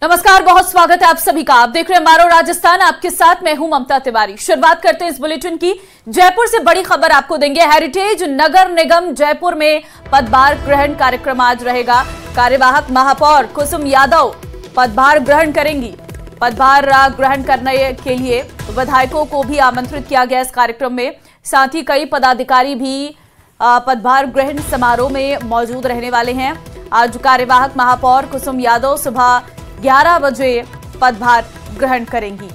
नमस्कार, बहुत स्वागत है आप सभी का। आप देख रहे हैं मारो राजस्थान, आपके साथ मैं हूं ममता तिवारी। शुरुआत करते हैं इस बुलेटिन की। जयपुर से बड़ी खबर आपको देंगे। हेरिटेज नगर निगम जयपुर में पदभार ग्रहण कार्यक्रम आज रहेगा। कार्यवाहक महापौर कुसुम यादव पदभार ग्रहण करेंगी। पदभार ग्रहण करने के लिए विधायकों को भी आमंत्रित किया गया इस कार्यक्रम में। साथ ही कई पदाधिकारी भी पदभार ग्रहण समारोह में मौजूद रहने वाले हैं। आज कार्यवाहक महापौर कुसुम यादव सुबह 11 बजे पदभार ग्रहण करेंगी।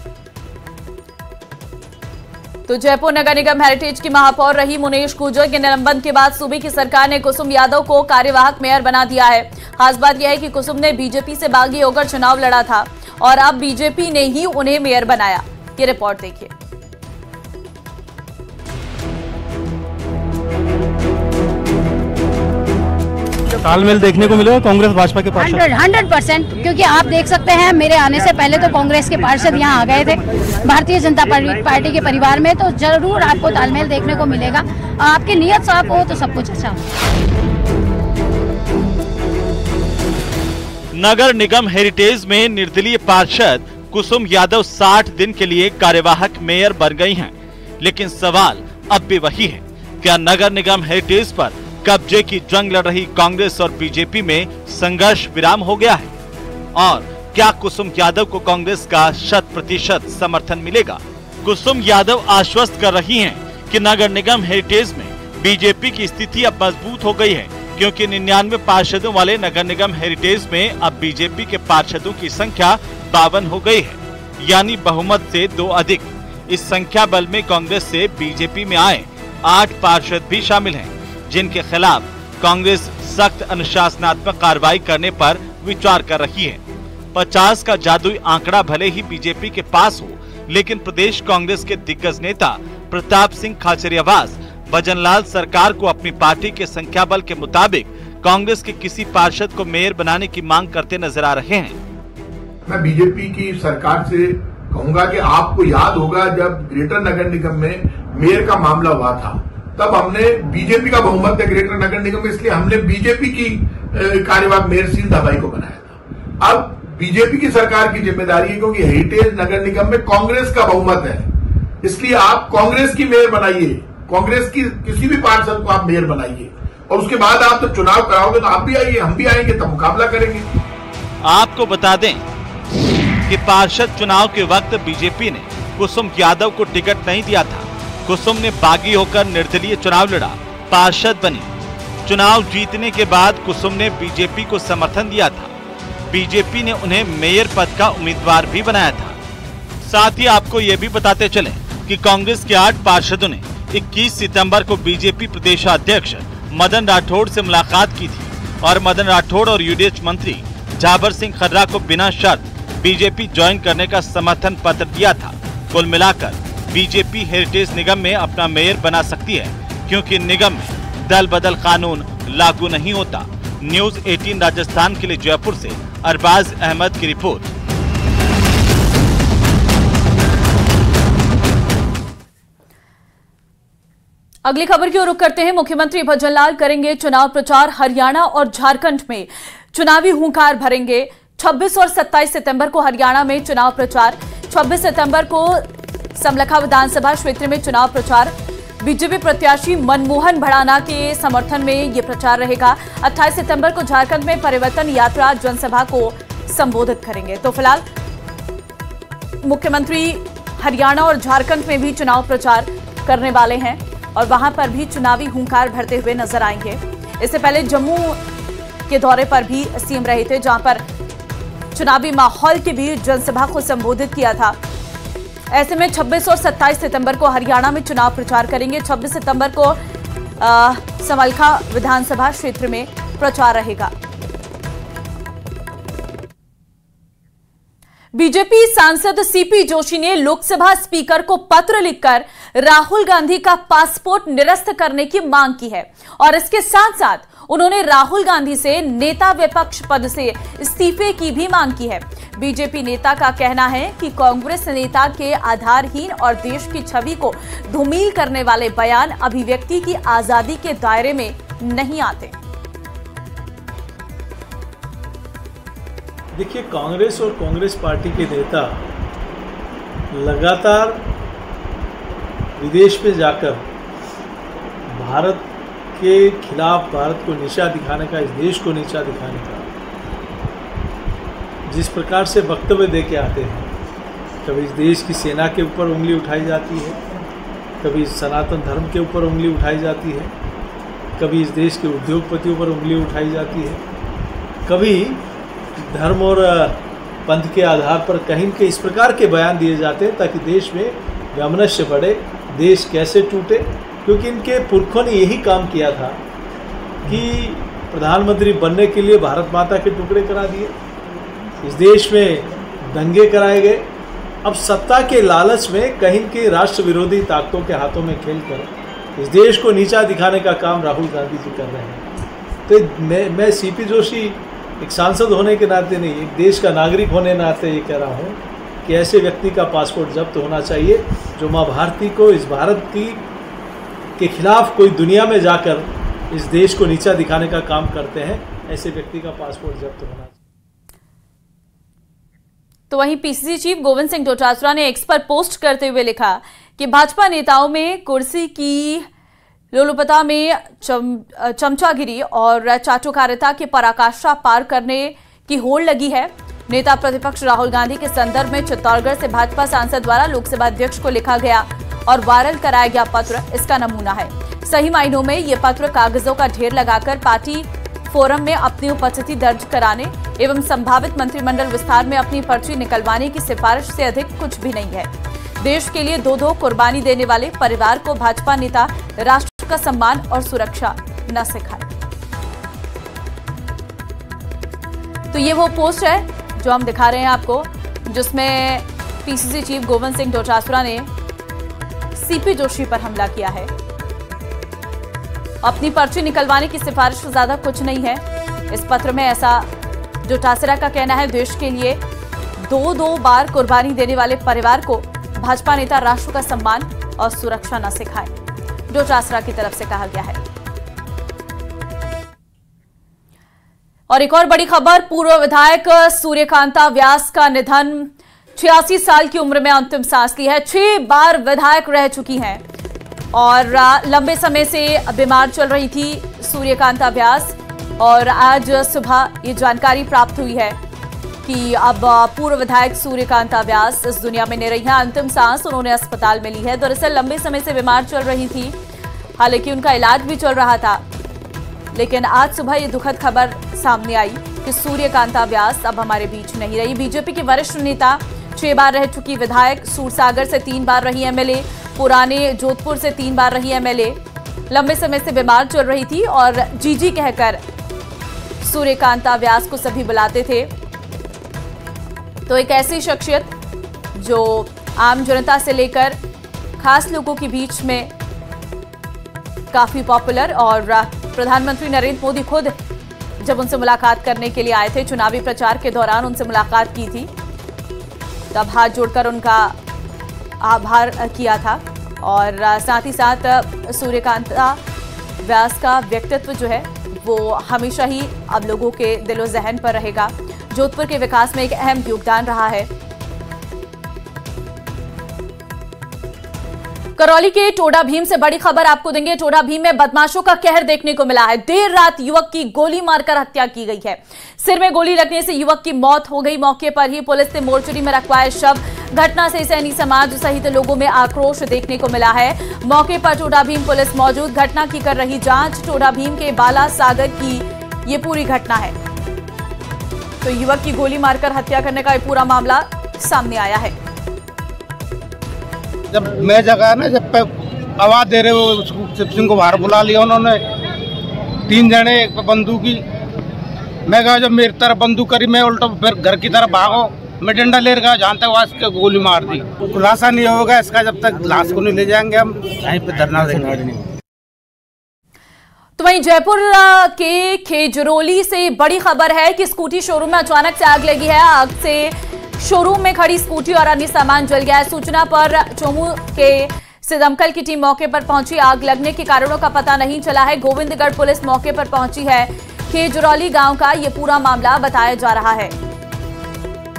तो जयपुर नगर निगम हेरिटेज की महापौर रही मुनेश गुर्जर के निलंबन के बाद सूबे की सरकार ने कुसुम यादव को कार्यवाहक मेयर बना दिया है। खास बात यह है कि कुसुम ने बीजेपी से बागी होकर चुनाव लड़ा था और अब बीजेपी ने ही उन्हें मेयर बनाया। ये रिपोर्ट देखिए। तालमेल देखने को मिलेगा कांग्रेस भाजपा के पार्षद 100%, क्योंकि आप देख सकते हैं मेरे आने से पहले तो कांग्रेस के पार्षद यहाँ आ गए थे भारतीय जनता पार्टी के परिवार में, तो जरूर आपको तालमेल देखने को मिलेगा। आपकी नीयत साफ हो तो सब कुछ अच्छा हो। नगर निगम हेरिटेज में निर्दलीय पार्षद कुसुम यादव 60 दिन के लिए कार्यवाहक मेयर बन गई हैं, लेकिन सवाल अब भी वही है, क्या नगर निगम हेरिटेज पर कब्जे की जंग लड़ रही कांग्रेस और बीजेपी में संघर्ष विराम हो गया है? और क्या कुसुम यादव को कांग्रेस का 100% समर्थन मिलेगा? कुसुम यादव आश्वस्त कर रही हैं कि नगर निगम हेरिटेज में बीजेपी की स्थिति अब मजबूत हो गई है, क्योंकि 99 पार्षदों वाले नगर निगम हेरिटेज में अब बीजेपी के पार्षदों की संख्या 52 हो गई है, यानी बहुमत से 2 अधिक। इस संख्या बल में कांग्रेस से बीजेपी में आए 8 पार्षद भी शामिल हैं, जिनके खिलाफ कांग्रेस सख्त अनुशासनात्मक कार्रवाई करने पर विचार कर रही है। 50 का जादुई आंकड़ा भले ही बीजेपी के पास हो, लेकिन प्रदेश कांग्रेस के दिग्गज नेता प्रताप सिंह खाचरियावास भजनलाल सरकार को अपनी पार्टी के संख्या बल के मुताबिक कांग्रेस के किसी पार्षद को मेयर बनाने की मांग करते नजर आ रहे हैं। मैं बीजेपी की सरकार से कहूंगा कि आपको याद होगा जब ग्रेटर नगर निगम में मेयर का मामला हुआ था, तब हमने बीजेपी का बहुमत है ग्रेटर नगर निगम में, इसलिए हमने बीजेपी की कार्यवाहक मेयर शील दबाई को बनाया था। अब बीजेपी की सरकार की जिम्मेदारी है, क्योंकि हेरिटेज नगर निगम में कांग्रेस का बहुमत है, इसलिए आप कांग्रेस की मेयर बनाइए, कांग्रेस की किसी भी पार्षद को आप मेयर बनाइए, और उसके बाद आप तो चुनाव कराओगे तो आप भी आइए, हम भी आएंगे, तब मुकाबला करेंगे। आपको बता दें कि पार्षद चुनाव के वक्त बीजेपी ने कुसुम यादव को टिकट नहीं दिया था। कुसुम ने बागी होकर निर्दलीय चुनाव लड़ा, पार्षद बनी। चुनाव जीतने के बाद कुसुम ने बीजेपी को समर्थन दिया था। बीजेपी ने उन्हें मेयर पद का उम्मीदवार भी बनाया था। साथ ही आपको ये भी बताते चले कि कांग्रेस के 8 पार्षदों ने 21 सितंबर को बीजेपी प्रदेशाध्यक्ष मदन राठौड़ से मुलाकात की थी और मदन राठौड़ और यूडीएच मंत्री जाबर सिंह खर्रा को बिना शर्त बीजेपी ज्वाइन करने का समर्थन पत्र दिया था। कुल मिलाकर बीजेपी हेरिटेज निगम में अपना मेयर बना सकती है, क्योंकि निगम में दल बदल कानून लागू नहीं होता। न्यूज़ 18 राजस्थान के लिए जयपुर से अरबाज अहमद की रिपोर्ट। अगली खबर की ओर रुख करते हैं। मुख्यमंत्री भजनलाल करेंगे चुनाव प्रचार। हरियाणा और झारखंड में चुनावी हुंकार भरेंगे। 26 और 27 सितंबर को हरियाणा में चुनाव प्रचार। 26 सितंबर को समलखा विधानसभा क्षेत्र में चुनाव प्रचार। बीजेपी प्रत्याशी मनमोहन भड़ाना के समर्थन में ये प्रचार रहेगा। 28 सितंबर को झारखंड में परिवर्तन यात्रा जनसभा को संबोधित करेंगे। तो फिलहाल मुख्यमंत्री हरियाणा और झारखंड में भी चुनाव प्रचार करने वाले हैं और वहां पर भी चुनावी हुंकार भरते हुए नजर आएंगे। इससे पहले जम्मू के दौरे पर भी सीएम रहे थे, जहां पर चुनावी माहौल के बीच जनसभा को संबोधित किया था। ऐसे में 26 और 27 सितंबर को हरियाणा में चुनाव प्रचार करेंगे। 26 सितंबर को समलखा विधानसभा क्षेत्र में प्रचार रहेगा। बीजेपी सांसद सीपी जोशी ने लोकसभा स्पीकर को पत्र लिखकर राहुल गांधी का पासपोर्ट निरस्त करने की मांग की है और इसके साथ साथ उन्होंने राहुल गांधी से नेता विपक्ष पद से इस्तीफे की भी मांग की है। बीजेपी नेता का कहना है कि कांग्रेस नेता के आधारहीन और देश की छवि को धूमिल करने वाले बयान अभिव्यक्ति की आजादी के दायरे में नहीं आते। देखिए, कांग्रेस और कांग्रेस पार्टी के नेता लगातार विदेश में जाकर भारत के खिलाफ, भारत को नीचा दिखाने का, इस देश को नीचा दिखाने का जिस प्रकार से वक्तव्य दे के आते हैं, कभी इस देश की सेना के ऊपर उंगली उठाई जाती है, कभी सनातन धर्म के ऊपर उंगली उठाई जाती है, कभी इस देश के उद्योगपतियों पर उंगली उठाई जाती है, कभी धर्म और पंथ के आधार पर कहीं के इस प्रकार के बयान दिए जाते हैं ताकि देश में वैमनस्य बढ़े, देश कैसे टूटे। क्योंकि इनके पुरखों ने यही काम किया था कि प्रधानमंत्री बनने के लिए भारत माता के टुकड़े करा दिए, इस देश में दंगे कराए गए। अब सत्ता के लालच में कहीं के राष्ट्र विरोधी ताकतों के हाथों में खेलकर इस देश को नीचा दिखाने का काम राहुल गांधी जी कर रहे हैं। तो मैं सीपी जोशी एक सांसद होने के नाते नहीं, एक देश का नागरिक होने के नाते ये कह रहा हूँ कि ऐसे व्यक्ति का पासपोर्ट जब्त होना चाहिए जो माँ भारती को, इस भारत की के खिलाफ कोई दुनिया में जाकर इस देश को नीचा दिखाने का काम करते हैं। ऐसे व्यक्ति का पासपोर्ट जब्त होना चाहिए। तो वहीं पीसीसी चीफ गोविंद सिंह डोटासरा ने एक्स पर पोस्ट करते हुए लिखा कि भाजपा नेताओं में कुर्सी की लोलुपता में चमचागिरी और चाटुकारिता की पराकाष्ठा पार करने की होड़ लगी है। नेता प्रतिपक्ष राहुल गांधी के संदर्भ में चित्तौड़गढ़ से भाजपा सांसद द्वारा लोकसभा अध्यक्ष को लिखा गया और वायरल कराया गया पत्र इसका नमूना है। सही मायनों में ये पत्र कागजों का ढेर लगाकर पार्टी फोरम में अपनी उपस्थिति दर्ज कराने एवं संभावित मंत्रिमंडल विस्तार में अपनी पर्ची निकलवाने की सिफारिश से अधिक कुछ भी नहीं है। देश के लिए दो कुर्बानी देने वाले परिवार को भाजपा नेता राष्ट्र का सम्मान और सुरक्षा न सिखाए। तो ये वो पोस्ट है जो हम दिखा रहे हैं आपको, जिसमें पीसीसी चीफ गोविंद सिंह डोटासरा ने सीपी जोशी पर हमला किया है। अपनी पर्ची निकलवाने की सिफारिश से ज्यादा कुछ नहीं है इस पत्र में, ऐसा डोटासरा का कहना है। देश के लिए दो बार कुर्बानी देने वाले परिवार को भाजपा नेता राष्ट्र का सम्मान और सुरक्षा न सिखाए, डोटासरा की तरफ से कहा गया है। और एक और बड़ी खबर, पूर्व विधायक सूर्यकांता व्यास का निधन। 86 साल की उम्र में अंतिम सांस ली है। 6 बार विधायक रह चुकी हैं और लंबे समय से बीमार चल रही थी सूर्यकांता व्यास। और आज सुबह ये जानकारी प्राप्त हुई है कि अब पूर्व विधायक सूर्यकांता व्यास इस दुनिया में ले रही हैं अंतिम सांस। उन्होंने अस्पताल में ली है। दरअसल लंबे समय से बीमार चल रही थी, हालांकि उनका इलाज भी चल रहा था, लेकिन आज सुबह ये दुखद खबर सामने आई कि सूर्यकांता व्यास अब हमारे बीच नहीं रही। बीजेपी की वरिष्ठ नेता, 6 बार रह चुकी विधायक, सूरसागर से 3 बार रही एमएलए, पुराने जोधपुर से 3 बार रही एमएलए, लंबे समय से बीमार चल रही थी और जीजी कहकर सूर्यकांता व्यास को सभी बुलाते थे। तो एक ऐसी शख्सियत जो आम जनता से लेकर खास लोगों के बीच में काफी पॉपुलर, और प्रधानमंत्री नरेंद्र मोदी खुद जब उनसे मुलाकात करने के लिए आए थे, चुनावी प्रचार के दौरान उनसे मुलाकात की थी, तब हाथ जोड़कर उनका आभार किया था। और साथ ही साथ सूर्यकांता व्यास का व्यक्तित्व जो है वो हमेशा ही अब लोगों के दिलो जहन पर रहेगा। जोधपुर के विकास में एक अहम योगदान रहा है। करौली के टोडा भीम से बड़ी खबर आपको देंगे। टोडा भीम में बदमाशों का कहर देखने को मिला है। देर रात युवक की गोली मारकर हत्या की गई है। सिर में गोली लगने से युवक की मौत हो गई। मौके पर ही पुलिस ने मोर्चरी में रखवाया शव। घटना से सैनी समाज सहित लोगों में आक्रोश देखने को मिला है। मौके पर टोडा भीम पुलिस मौजूद, घटना की कर रही जांच। टोडा भीम के बाला सागर की ये पूरी घटना है। तो युवक की गोली मारकर हत्या करने का ये पूरा मामला सामने आया है। जब मैं जगह ना, जब आवाज दे रहे वो शिव सिंह को बाहर बुला लिया उन्होंने, 3 जने, एक बंदूकी। मैं कहा जब मेरी तरफ बंदूक करी, मैं उल्टा फिर घर की तरफ भागो, मैं डंडा ले रहा, जहाँ तक वास के गोली मार दी। खुलासा नहीं होगा इसका जब तक लाश को नहीं ले जाएंगे हम यहीं पे धरना देंगे। तो वहीं जयपुर के खेजरोली से बड़ी खबर है कि स्कूटी शोरूम में अचानक से आग लगी है। आग से शोरूम में खड़ी स्कूटी और अन्य सामान जल गया है। सूचना पर चोमू के से दमकल की टीम मौके पर पहुंची। आग लगने के कारणों का पता नहीं चला है। गोविंदगढ़ पुलिस मौके पर पहुंची है। खेजरोली गांव का ये पूरा मामला बताया जा रहा है।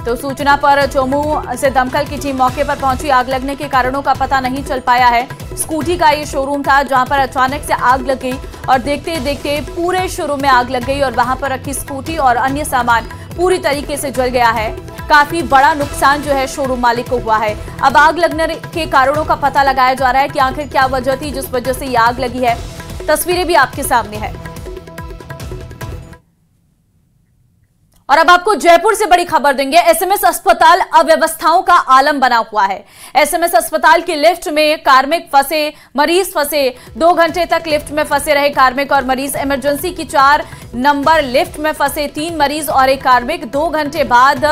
तो सूचना पर चोमू से दमकल की टीम मौके पर पहुंची। आग लगने के कारणों का पता नहीं चल पाया है। स्कूटी का ये शोरूम था जहां पर अचानक से आग लग गई और देखते देखते पूरे शोरूम में आग लग गई और वहां पर रखी स्कूटी और अन्य सामान पूरी तरीके से जल गया है। काफी बड़ा नुकसान जो है शोरूम मालिक को हुआ है। अब आग लगने के कारणों का पता लगाया जा रहा है कि आखिर क्या वजह थी जिस वजह से ये आग लगी है। तस्वीरें भी आपके सामने है। और अब आपको जयपुर से बड़ी खबर देंगे। एसएमएस अस्पताल अव्यवस्थाओं का आलम बना हुआ है। एसएमएस अस्पताल की लिफ्ट में कार्मिक फंसे, मरीज फंसे। 2 घंटे तक लिफ्ट में फंसे रहे कार्मिक और मरीज। इमरजेंसी की 4 नंबर लिफ्ट में फंसे 3 मरीज और एक कार्मिक। 2 घंटे बाद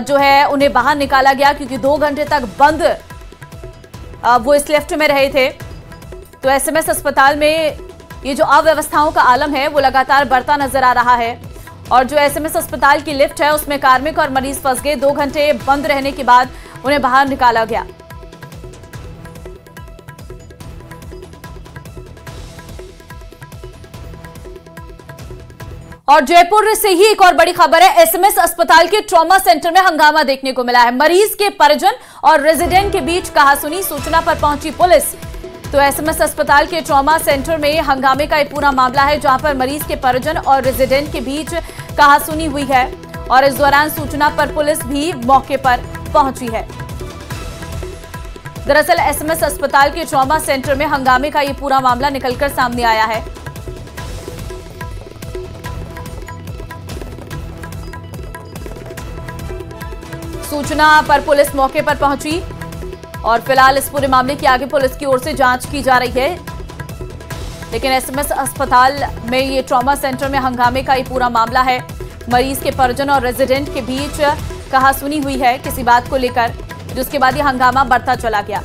जो है उन्हें बाहर निकाला गया क्योंकि 2 घंटे तक बंद वो इस लिफ्ट में रहे थे। तो एसएमएस अस्पताल में ये जो अव्यवस्थाओं का आलम है वो लगातार बढ़ता नजर आ रहा है। और जो एसएमएस अस्पताल की लिफ्ट है उसमें कार्मिक और मरीज फंस गए। 2 घंटे बंद रहने के बाद उन्हें बाहर निकाला गया। और जयपुर से ही एक और बड़ी खबर है। एसएमएस अस्पताल के ट्रॉमा सेंटर में हंगामा देखने को मिला है। मरीज के परिजन और रेजिडेंट के बीच कहासुनी। सूचना पर पहुंची पुलिस। तो एसएमएस अस्पताल के ट्रॉमा सेंटर में हंगामे का एक पूरा मामला है जहां पर मरीज के परिजन और रेजिडेंट के बीच कहासुनी हुई है और इस दौरान सूचना पर पुलिस भी मौके पर पहुंची है। दरअसल एसएमएस अस्पताल के ट्रॉमा सेंटर में हंगामे का ये पूरा मामला निकलकर सामने आया है। सूचना पर पुलिस मौके पर पहुंची और फिलहाल इस पूरे मामले की आगे पुलिस की ओर से जांच की जा रही है। लेकिन एसएमएस अस्पताल में ये ट्रॉमा सेंटर में हंगामे का ये पूरा मामला है। मरीज के परिजन और रेजिडेंट के बीच कहासुनी हुई है किसी बात को लेकर, जिसके बाद ये हंगामा बढ़ता चला गया।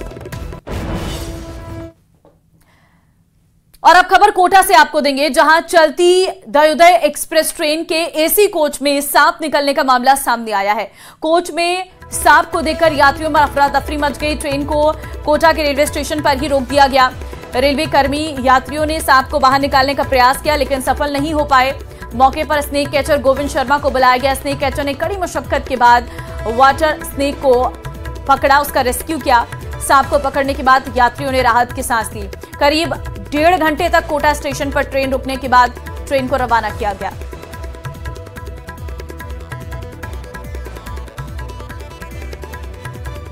और अब खबर कोटा से आपको देंगे जहां चलती दयोदय एक्सप्रेस ट्रेन के एसी कोच में सांप निकलने का मामला सामने आया है। कोच में सांप को देखकर यात्रियों में अफरा तफरी मच गई। ट्रेन को कोटा के रेलवे स्टेशन पर ही रोक दिया गया। रेलवे कर्मी यात्रियों ने सांप को बाहर निकालने का प्रयास किया लेकिन सफल नहीं हो पाए। मौके पर स्नेक कैचर गोविंद शर्मा को बुलाया गया। स्नेक कैचर ने कड़ी मशक्कत के बाद वाटर स्नेक को पकड़ा, उसका रेस्क्यू किया। सांप को पकड़ने के बाद यात्रियों ने राहत की सांस ली। करीब 1.5 घंटे तक कोटा स्टेशन पर ट्रेन रुकने के बाद ट्रेन को रवाना किया गया।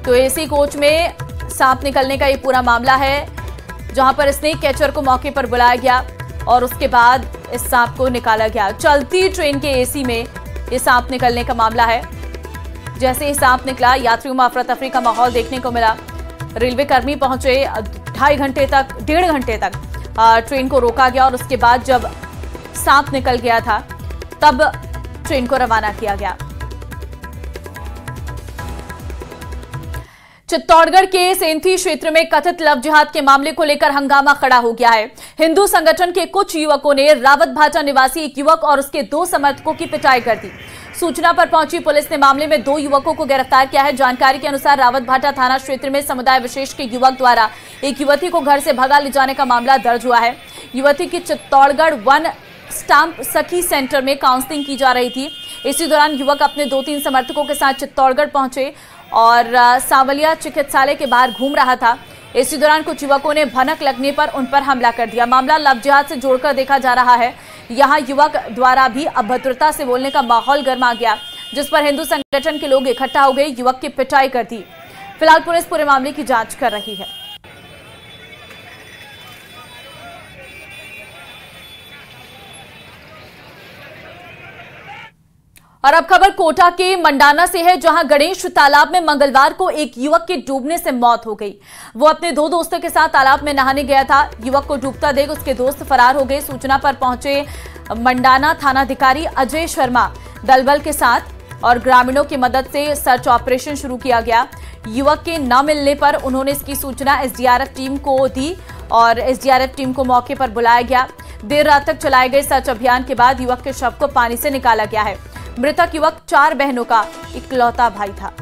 तो एसी कोच में सांप निकलने का ये पूरा मामला है जहां पर स्नेक कैचर को मौके पर बुलाया गया और उसके बाद इस सांप को निकाला गया। चलती ट्रेन के एसी में ये सांप निकलने का मामला है। जैसे ही सांप निकला यात्रियों में अफरा तफरी का माहौल देखने को मिला। रेलवे कर्मी पहुंचे। 1.5 घंटे तक ट्रेन को रोका गया और उसके बाद जब सांप निकल गया था तब ट्रेन को रवाना किया गया। चित्तौड़गढ़ के सेंथी क्षेत्र में कथित लव जिहाद के मामले को लेकर हंगामा खड़ा हो गया है। हिंदू संगठन के कुछ युवकों ने रावत भाटा निवासी एक युवक और उसके 2 समर्थकों की पिटाई कर दी। सूचना पर पहुंची पुलिस ने मामले में 2 युवकों को गिरफ्तार किया है। जानकारी के अनुसार रावत भाटा थाना क्षेत्र में समुदाय विशेष के युवक द्वारा एक युवती को घर से भगा ले जाने का मामला दर्ज हुआ है। युवती की चित्तौड़गढ़ वन स्टाम्प सखी सेंटर में काउंसलिंग की जा रही थी। इसी दौरान युवक अपने 2-3 समर्थकों के साथ चित्तौड़गढ़ पहुंचे और सांवलिया चिकित्सालय के बाहर घूम रहा था। इसी दौरान कुछ युवकों ने भनक लगने पर उन पर हमला कर दिया। मामला लव जिहाद से जोड़कर देखा जा रहा है। यहां युवक द्वारा भी अभद्रता से बोलने का माहौल गर्मा गया, जिस पर हिंदू संगठन के लोग इकट्ठा हो गए, युवक की पिटाई कर दी। फिलहाल पुलिस पूरे मामले की जांच कर रही है। और अब खबर कोटा के मंडाना से है जहां गणेश तालाब में मंगलवार को एक युवक की डूबने से मौत हो गई। वो अपने 2 दोस्तों के साथ तालाब में नहाने गया था। युवक को डूबता देख उसके दोस्त फरार हो गए। सूचना पर पहुंचे मंडाना थानाधिकारी अजय शर्मा दलबल के साथ और ग्रामीणों की मदद से सर्च ऑपरेशन शुरू किया गया। युवक के न मिलने पर उन्होंने इसकी सूचना एसडीआरएफ टीम को दी और एसडीआरएफ टीम को मौके पर बुलाया गया। देर रात तक चलाए गए सर्च अभियान के बाद युवक के शव को पानी से निकाला गया है। मृतक युवक 4 बहनों का इकलौता भाई था।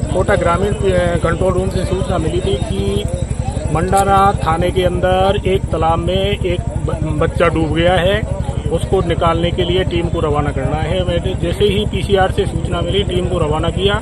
कोटा ग्रामीण कंट्रोल रूम से सूचना मिली थी कि मंडाना थाने के अंदर एक तालाब में एक बच्चा डूब गया है। उसको निकालने के लिए टीम को रवाना करना है। मैंने जैसे ही पीसीआर से सूचना मिली टीम को रवाना किया।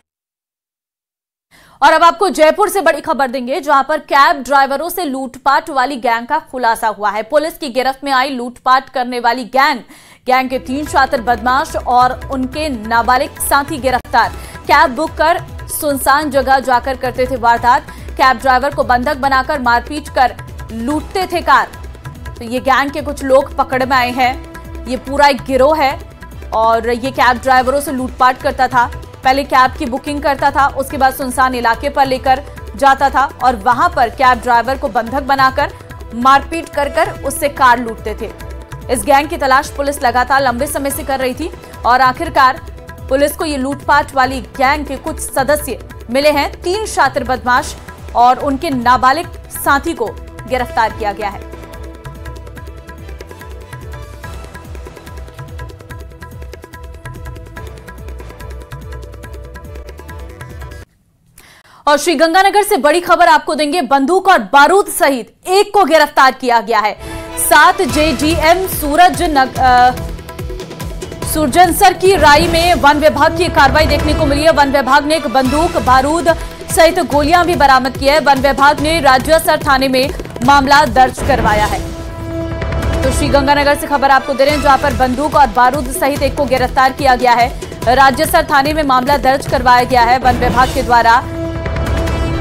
और अब आपको जयपुर से बड़ी खबर देंगे, जहां पर कैब ड्राइवरों से लूटपाट वाली गैंग का खुलासा हुआ है। पुलिस की गिरफ्त में आई लूटपाट करने वाली गैंग के 3 शातिर बदमाश और उनके नाबालिग साथी गिरफ्तार। कैब बुक कर सुनसान जगह जाकर करते थे वारदात। कैब ड्राइवर को बंधक बनाकर मारपीट कर लूटते थे कार। तो ये गैंग के कुछ लोग पकड़ में आए हैं। ये पूरा एक गिरोह है और ये कैब ड्राइवरों से लूटपाट करता था। पहले कैब की बुकिंग करता था, उसके बाद सुनसान इलाके पर लेकर जाता था और वहां पर कैब ड्राइवर को बंधक बनाकर मारपीट कर उससे कार लूटते थे। इस गैंग की तलाश पुलिस लगातार लंबे समय से कर रही थी और आखिरकार पुलिस को ये लूटपाट वाली गैंग के कुछ सदस्य मिले हैं। 3 शातिर बदमाश और उनके नाबालिग साथी को गिरफ्तार किया गया है। और श्रीगंगानगर से बड़ी खबर आपको देंगे। बंदूक और बारूद सहित एक को गिरफ्तार किया गया है। 7 जेडीएम सुरजनसर की राई में वन विभाग की कार्रवाई देखने को मिली है। वन विभाग ने एक बंदूक, बारूद सहित गोलियां भी बरामद की है। वन विभाग ने राज्यसर थाने में मामला दर्ज करवाया है। तो श्रीगंगानगर से खबर आपको दे रहे हैं, जहां पर बंदूक और बारूद सहित एक को गिरफ्तार किया गया है। राज्यसर थाने में मामला दर्ज करवाया गया है। वन विभाग के द्वारा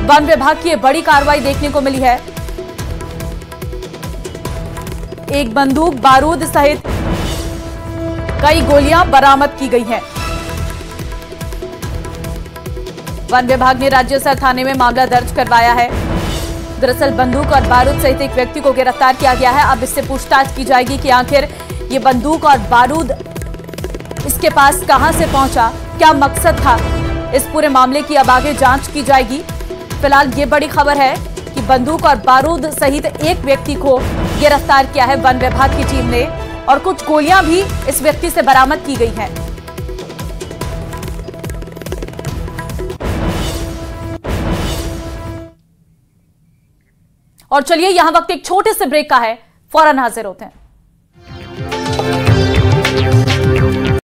वन विभाग की बड़ी कार्रवाई देखने को मिली है। एक बंदूक, बारूद सहित कई गोलियां बरामद की गई हैं। वन विभाग ने राज्यसर थाने में मामला दर्ज करवाया है। दरअसल बंदूक और बारूद सहित एक व्यक्ति को गिरफ्तार किया गया है। अब इससे पूछताछ की जाएगी कि आखिर ये बंदूक और बारूद इसके पास कहां से पहुंचा, क्या मकसद था। इस पूरे मामले की अब आगे जांच की जाएगी। फिलहाल ये बड़ी खबर है कि बंदूक और बारूद सहित एक व्यक्ति को गिरफ्तार किया है वन विभाग की टीम ने और कुछ गोलियां भी इस व्यक्ति से बरामद की गई हैं। और चलिए यहां वक्त एक छोटे से ब्रेक का है, फौरन हाजिर होते हैं।